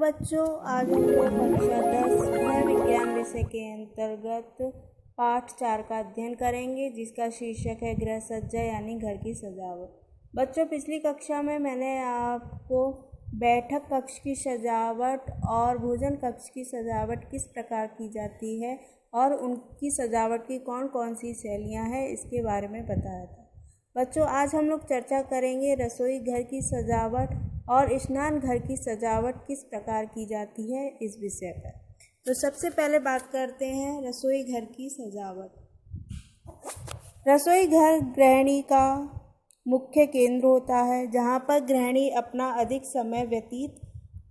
बच्चों, आज हम लोग कक्षा 10 गृह विज्ञान विषय के अंतर्गत पाठ 4 का अध्ययन करेंगे, जिसका शीर्षक है गृह सज्जा यानी घर की सजावट। बच्चों, पिछली कक्षा में मैंने आपको बैठक कक्ष की सजावट और भोजन कक्ष की सजावट किस प्रकार की जाती है और उनकी सजावट की कौन कौन सी शैलियाँ हैं इसके बारे में बताया था। बच्चों, आज हम लोग चर्चा करेंगे रसोई घर की सजावट और स्नान घर की सजावट किस प्रकार की जाती है इस विषय पर। तो सबसे पहले बात करते हैं रसोई घर की सजावट। रसोई घर गृहिणी का मुख्य केंद्र होता है, जहाँ पर गृहिणी अपना अधिक समय व्यतीत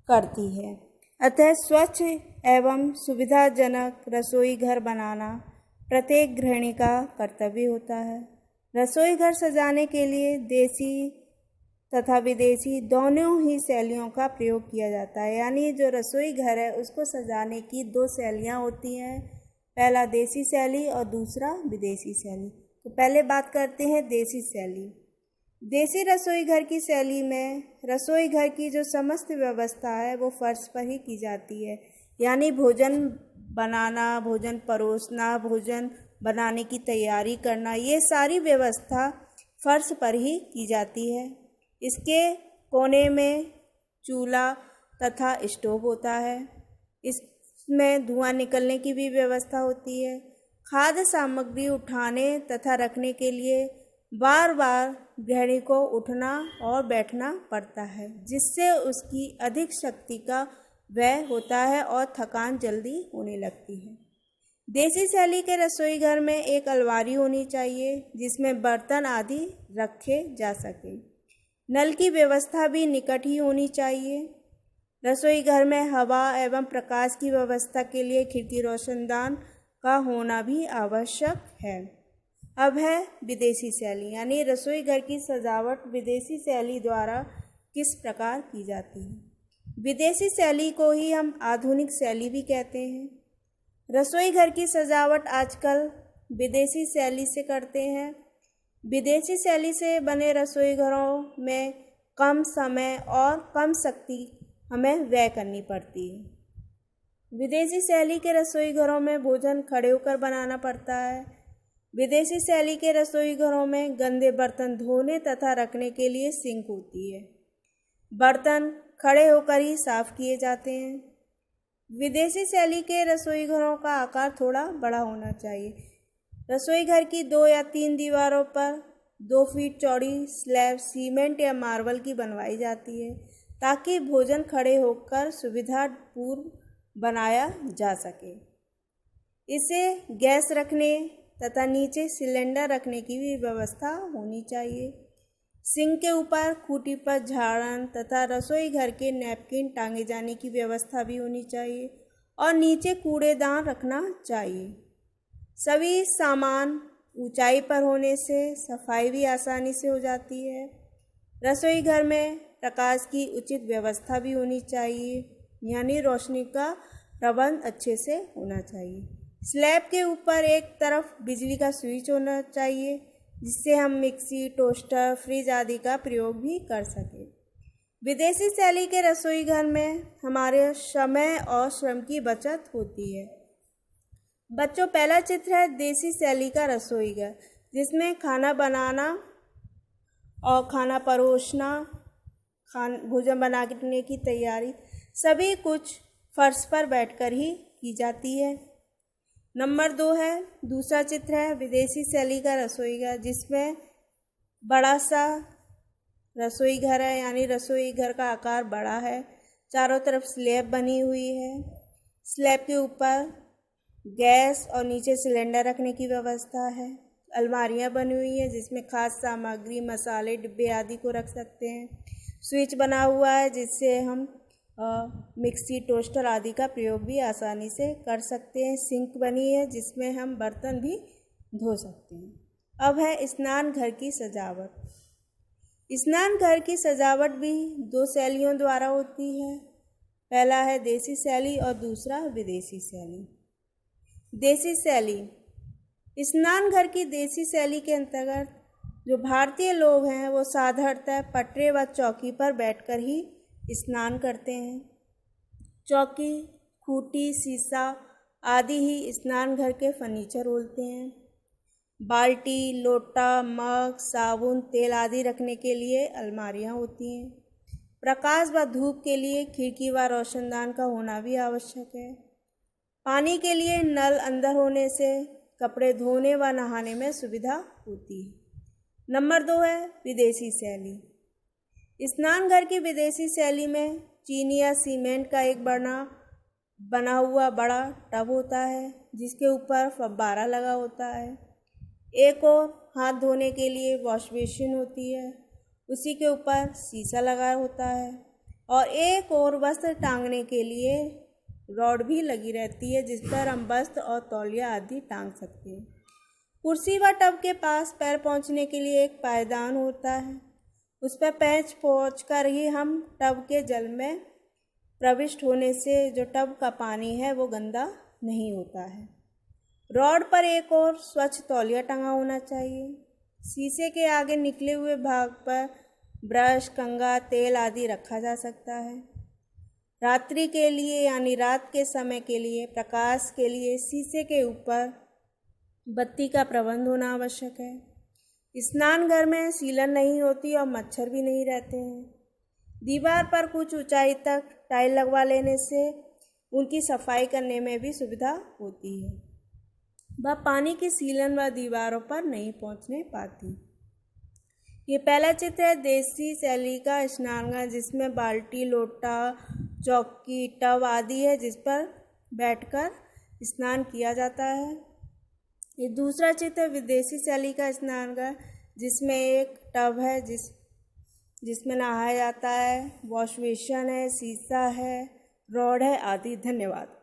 करती है। अतः स्वच्छ एवं सुविधाजनक रसोई घर बनाना प्रत्येक गृहिणी का कर्तव्य होता है। रसोई घर सजाने के लिए देसी तथा विदेशी दोनों ही शैलियों का प्रयोग किया जाता है। यानी जो रसोई घर है उसको सजाने की दो शैलियाँ होती हैं, पहला देसी शैली और दूसरा विदेशी शैली। तो पहले बात करते हैं देसी शैली। देसी रसोई घर की शैली में रसोई घर की जो समस्त व्यवस्था है वो फर्श पर ही की जाती है। यानी भोजन बनाना, भोजन परोसना, भोजन बनाने की तैयारी करना, ये सारी व्यवस्था फर्श पर ही की जाती है। इसके कोने में चूल्हा तथा स्टोव होता है। इसमें धुआं निकलने की भी व्यवस्था होती है। खाद्य सामग्री उठाने तथा रखने के लिए बार बार गृहिणी को उठना और बैठना पड़ता है, जिससे उसकी अधिक शक्ति का व्यय होता है और थकान जल्दी होने लगती है। देसी शैली के रसोई घर में एक अलमारी होनी चाहिए, जिसमें बर्तन आदि रखे जा सके। नल की व्यवस्था भी निकट ही होनी चाहिए। रसोई घर में हवा एवं प्रकाश की व्यवस्था के लिए खिड़की रोशनदान का होना भी आवश्यक है। अब है विदेशी शैली, यानी रसोई घर की सजावट विदेशी शैली द्वारा किस प्रकार की जाती है। विदेशी शैली को ही हम आधुनिक शैली भी कहते हैं। रसोई घर की सजावट आजकल विदेशी शैली से करते हैं। विदेशी शैली से बने रसोई घरों में कम समय और कम शक्ति हमें व्यय करनी पड़ती है। विदेशी शैली के रसोई घरों में भोजन खड़े होकर बनाना पड़ता है। विदेशी शैली के रसोई घरों में गंदे बर्तन धोने तथा रखने के लिए सिंक होती है। बर्तन खड़े होकर ही साफ किए जाते हैं। विदेशी शैली के रसोई घरों का आकार थोड़ा बड़ा होना चाहिए। रसोई घर की 2 या 3 दीवारों पर 2 फीट चौड़ी स्लैब सीमेंट या मार्बल की बनवाई जाती है, ताकि भोजन खड़े होकर सुविधापूर्ण बनाया जा सके। इसे गैस रखने तथा नीचे सिलेंडर रखने की भी व्यवस्था होनी चाहिए। सिंक के ऊपर खूंटी पर झाड़न तथा रसोई घर के नैपकिन टांगे जाने की व्यवस्था भी होनी चाहिए और नीचे कूड़ेदान रखना चाहिए। सभी सामान ऊंचाई पर होने से सफाई भी आसानी से हो जाती है। रसोई घर में प्रकाश की उचित व्यवस्था भी होनी चाहिए, यानी रोशनी का प्रबंध अच्छे से होना चाहिए। स्लैब के ऊपर एक तरफ बिजली का स्विच होना चाहिए, जिससे हम मिक्सी, टोस्टर, फ्रिज आदि का प्रयोग भी कर सकें। विदेशी शैली के रसोई घर में हमारे समय और श्रम की बचत होती है। बच्चों, पहला चित्र है देसी शैली का रसोई घर, जिसमें खाना बनाना और खाना परोसना, भोजन बनाने की तैयारी सभी कुछ फर्श पर बैठकर ही की जाती है। नंबर 2 है, दूसरा चित्र है विदेशी शैली का रसोई घर, जिसमें बड़ा सा रसोई घर है, यानी रसोई घर का आकार बड़ा है। चारों तरफ स्लैब बनी हुई है। स्लैब के ऊपर गैस और नीचे सिलेंडर रखने की व्यवस्था है। अलमारियां बनी हुई हैं, जिसमें खाद्य सामग्री, मसाले, डिब्बे आदि को रख सकते हैं। स्विच बना हुआ है, जिससे हम मिक्सी, टोस्टर आदि का प्रयोग भी आसानी से कर सकते हैं। सिंक बनी है, जिसमें हम बर्तन भी धो सकते हैं। अब है स्नान घर की सजावट। स्नान घर की सजावट भी 2 शैलियों द्वारा होती है। पहला है देसी शैली और दूसरा विदेशी शैली। देसी शैली। स्नान घर की देसी शैली के अंतर्गत जो भारतीय लोग हैं वो साधारणतः पटरे व चौकी पर बैठकर ही स्नान करते हैं। चौकी, खूंटी, शीशा आदि ही स्नान घर के फर्नीचर होते हैं। बाल्टी, लोटा, मग, साबुन, तेल आदि रखने के लिए अलमारियां होती हैं। प्रकाश व धूप के लिए खिड़की व रोशनदान का होना भी आवश्यक है। पानी के लिए नल अंदर होने से कपड़े धोने व नहाने में सुविधा होती है। नंबर 2 है विदेशी शैली। स्नान घर की विदेशी शैली में चीनी या सीमेंट का एक बना हुआ बड़ा टब होता है जिसके ऊपर फव्वारा लगा होता है। एक और हाथ धोने के लिए वॉश बेसिन होती है, उसी के ऊपर शीशा लगा होता है और एक और वस्त्र टांगने के लिए रॉड भी लगी रहती है जिस पर हम वस्त्र और तौलिया आदि टांग सकते हैं। कुर्सी व टब के पास पैर पहुंचने के लिए एक पायदान होता है, उस पर पैर पहुँच कर ही हम टब के जल में प्रविष्ट होने से जो टब का पानी है वो गंदा नहीं होता है। रॉड पर एक और स्वच्छ तौलिया टंगा होना चाहिए। शीशे के आगे निकले हुए भाग पर ब्रश, कंघा, तेल आदि रखा जा सकता है। रात्रि के लिए यानी रात के समय के लिए प्रकाश के लिए शीशे के ऊपर बत्ती का प्रबंध होना आवश्यक है। स्नान घर में सीलन नहीं होती और मच्छर भी नहीं रहते हैं। दीवार पर कुछ ऊंचाई तक टाइल लगवा लेने से उनकी सफाई करने में भी सुविधा होती है। वह पानी की सीलन व दीवारों पर नहीं पहुंचने पाती। ये पहला चित्र है देसी शैली का स्नानघर जिसमें बाल्टी, लोटा, चौकी, टब आदि है जिस पर बैठकर स्नान किया जाता है। ये दूसरा चित्र है विदेशी शैली का स्नानघर जिसमें एक टब है जिसमें नहाया जाता है, वॉश बेसिन है, शीशा है, रॉड है आदि। धन्यवाद।